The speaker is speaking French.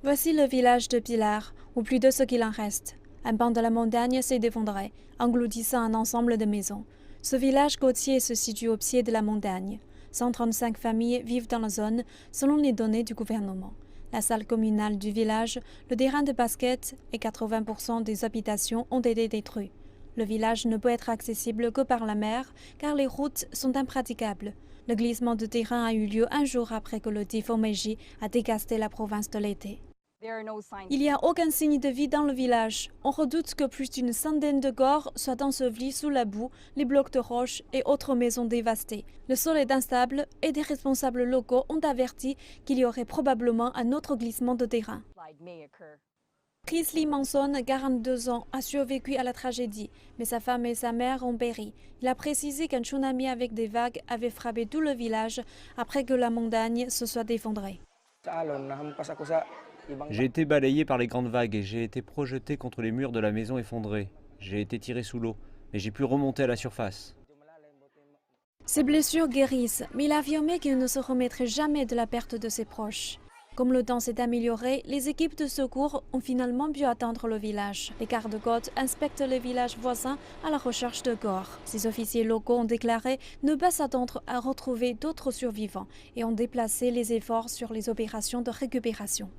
Voici le village de Pilar, ou plus de ce qu'il en reste. Un pan de la montagne s'est effondré, engloutissant un ensemble de maisons. Ce village côtier se situe au pied de la montagne. 135 familles vivent dans la zone, selon les données du gouvernement. La salle communale du village, le terrain de basket et 80% des habitations ont été détruits. Le village ne peut être accessible que par la mer, car les routes sont impraticables. Le glissement de terrain a eu lieu un jour après que le typhon Meiji a dévasté la province de l'été. Il n'y a aucun signe de vie dans le village. On redoute que plus d'une centaine de corps soient ensevelis sous la boue, les blocs de roches et autres maisons dévastées. Le sol est instable et des responsables locaux ont averti qu'il y aurait probablement un autre glissement de terrain. Chris Lee Manson, 42 ans, a survécu à la tragédie, mais sa femme et sa mère ont péri. Il a précisé qu'un tsunami avec des vagues avait frappé tout le village après que la montagne se soit effondrée. J'ai été balayé par les grandes vagues et j'ai été projeté contre les murs de la maison effondrée. J'ai été tiré sous l'eau, mais j'ai pu remonter à la surface. Ses blessures guérissent, mais il a affirmé qu'il ne se remettrait jamais de la perte de ses proches. Comme le temps s'est amélioré, les équipes de secours ont finalement pu atteindre le village. Les gardes-côtes inspectent les villages voisins à la recherche de corps. Ces officiers locaux ont déclaré ne pas s'attendre à retrouver d'autres survivants et ont déplacé les efforts sur les opérations de récupération.